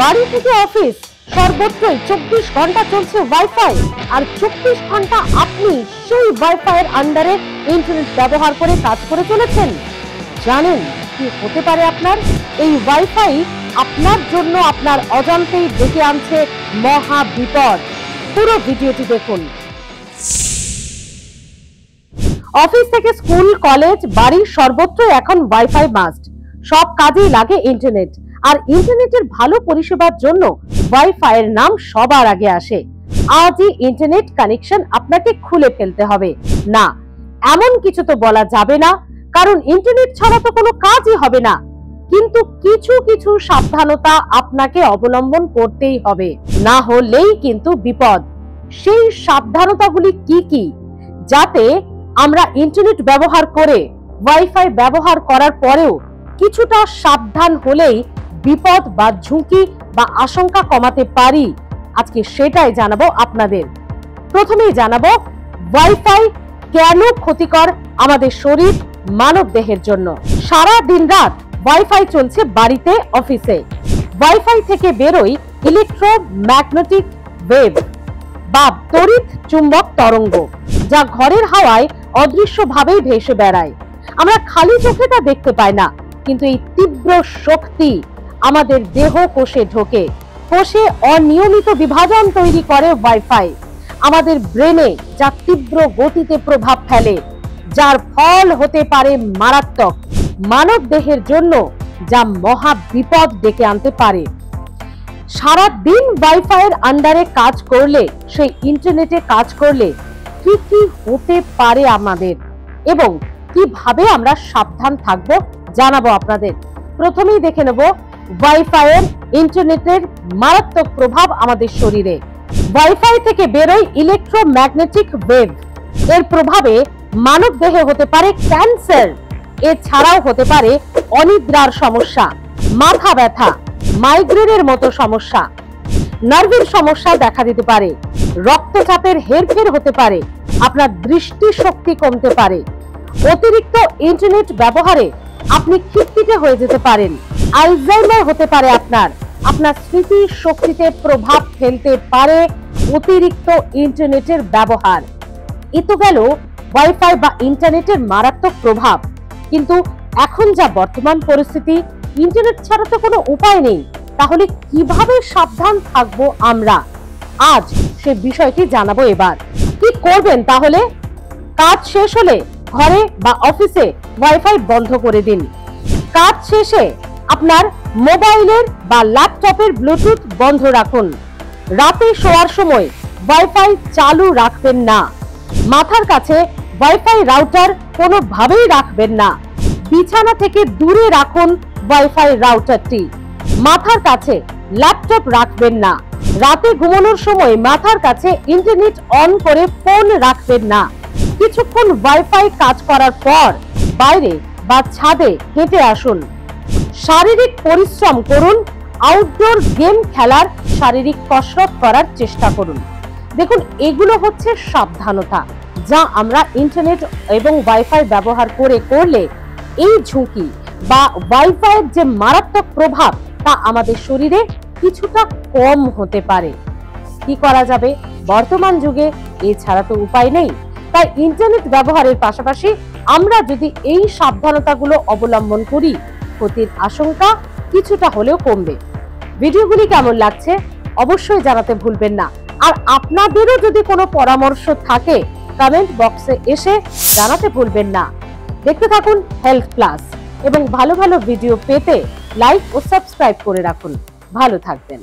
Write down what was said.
বাড়ি থেকে অফিস সর্বত্রই 24 ঘন্টা চলছে ওয়াইফাই, আর 24 ঘন্টা আপনি সেই ওয়াইফাই এর আন্ডারে ইন্টারনেট ব্যবহার করে কাজ করে চলেছেন। জানেন কি হতে পারে আপনার? এই ওয়াইফাই আপনার জন্য আপনার অজান্তেই ডেকে আনছে মহা বিপদ। পুরো ভিডিওটি দেখুন। অফিস থেকে স্কুল, কলেজ, বাড়ি সর্বত্র এখন ওয়াইফাই মাস্ট। সব কাজেই লাগে ইন্টারনেট, আর ইন্টারনেটের ভালো পরিষেবার জন্য ওয়াইফাই এর নাম সবার আগে আসে। আজই ইন্টারনেট কানেকশন আপনাকে খুলে ফেলতে হবে না, এমন কিছু তো বলা যাবে না, কারণ ইন্টারনেট ছাড়া তো কোনো কাজই হবে না। কিন্তু কিছু কিছু সাবধানতা আপনাকে অবলম্বন করতেই হবে, না হলেই কিন্তু বিপদ। সেই সাবধানতাগুলি কি কি, যাতে আমরা ইন্টারনেট ব্যবহার করে ওয়াইফাই ব্যবহার করার পরেও কিছুটা সাবধান হলেই বিপদ বা ঝুঁকি বা আশঙ্কা কমাতে পারি, আজকে সেটাই জানাবো আপনাদের। প্রথমেই জানাবো ওয়াইফাই কেন ক্ষতিকর আমাদের শরীর, মানব দেহের জন্য। সারা দিন রাত ওয়াইফাই চলছে বাড়িতে, অফিসে। ওয়াইফাই থেকে বেরোয় ইলেকট্রোম্যাগনেটিক ওয়েভ বা তড়িৎ চুম্বক তরঙ্গ, যা ঘরের হাওয়ায় অদৃশ্যভাবেই ভেসে বেড়ায়। আমরা খালি চোখে তা দেখতে পাই না, কিন্তু এই তীব্র শক্তি আমাদের দেহ কোষে ঢোকে। কোষে অনিয়মিত বিভাজন তৈরি করে ওয়াইফাই আমাদের ব্রেনে, যা তীব্র গতিতে প্রভাব ফেলে, যার ফল হতে পারে মারাত্মক মানব দেহের জন্য, যা মহা বিপদ ডেকে আনতে পারে। সারা দিন ওয়াইফাই এর আন্ডারে কাজ করলে, সেই ইন্টারনেটে কাজ করলে কি কি হতে পারে আমাদের, এবং কিভাবে আমরা সাবধান থাকব জানাবো আপনাদের। প্রথমেই দেখে নেব ওয়াইফাই এর ইন্টারনেটের মারাত্মক প্রভাব আমাদের শরীরে। ওয়াইফাই থেকে বেরোয় ইলেকট্রোম্যাগনেটিক ওয়েভ, এর প্রভাবে মানব দেহে হতে পারে ক্যান্সার, এছাড়াও হতে পারে অনিদ্রার সমস্যা, মাথা ব্যথা, মাইগ্রেনের মতো সমস্যা, নার্ভের সমস্যা দেখা দিতে পারে, রক্তচাপের হেরফের হতে পারে, আপনার দৃষ্টি শক্তি কমতে পারে। অতিরিক্ত ইন্টারনেট ব্যবহারে আপনি খিটখিটে হয়ে যেতে পারেন, আলজাইমার হতে পারে আপনার স্মৃতি শক্তিতে প্রভাব ফেলতে পারে অতিরিক্ত ইন্টারনেটের ব্যবহার। এ তো গেল ওয়াইফাই বা ইন্টারনেটের মারাত্মক প্রভাব। কিন্তু এখন যা বর্তমান পরিস্থিতি, ইন্টারনেট ছাড়া তো কোনো উপায় নেই। তাহলে কিভাবে সাবধান থাকবো আমরা, আজ সে বিষয়টি জানাবো। এবার কি করবেন তাহলে? কাজ শেষ হলে ঘরে বা অফিসে ওয়াইফাই বন্ধ করে দিন। কাজ শেষে আপনার মোবাইলের বা ল্যাপটপের ব্লুটুথ বন্ধ রাখুন। রাতে শোয়ার সময় ওয়াইফাই চালু রাখবেন না। মাথার কাছে ওয়াইফাই রাউটার কোনোভাবেই রাখবেন না। বিছানা থেকে দূরে রাখুন ওয়াইফাই রাউটারটি। মাথার কাছে ল্যাপটপ রাখবেন না। রাতে ঘুমানোর সময় মাথার কাছে ইন্টারনেট অন করে ফোন রাখবেন না। কিছুক্ষণ ওয়াইফাই কাজ করার পর বাইরে বা ছাদে হেঁটে আসুন। শারীরিক পরিশ্রম করুন, আউটডোর গেম খেলার, শারীরিক কসরত করার চেষ্টা করুন। দেখুন, এগুলো হচ্ছে সাবধানতা, যা আমরা ইন্টারনেট এবং ওয়াইফাই ব্যবহার করলে এই ঝুঁকি বা ওয়াইফাই এর যে মারাত্মক প্রভাব, তা আমাদের শরীরে কিছুটা কম হতে পারে। কি করা যাবে বর্তমান যুগে? এছাড়া তো উপায় নেই। তাই ইন্টারনেট ব্যবহারের পাশাপাশি আমরা যদি এই সাবধানতাগুলো অবলম্বন করি, ক্ষতির আশঙ্কা কিছুটা হলেও কমবে। ভিডিওগুলি কেমন লাগছে অবশ্যই জানাতে ভুলবেন না। আর আপনাদেরও যদি কোনো পরামর্শ থাকে, কমেন্ট বক্সে এসে জানাতে ভুলবেন না। দেখতে থাকুন হেলথ প্লাস, এবং ভালো ভালো ভিডিও পেতে লাইক ও সাবস্ক্রাইব করে রাখুন। ভালো থাকবেন।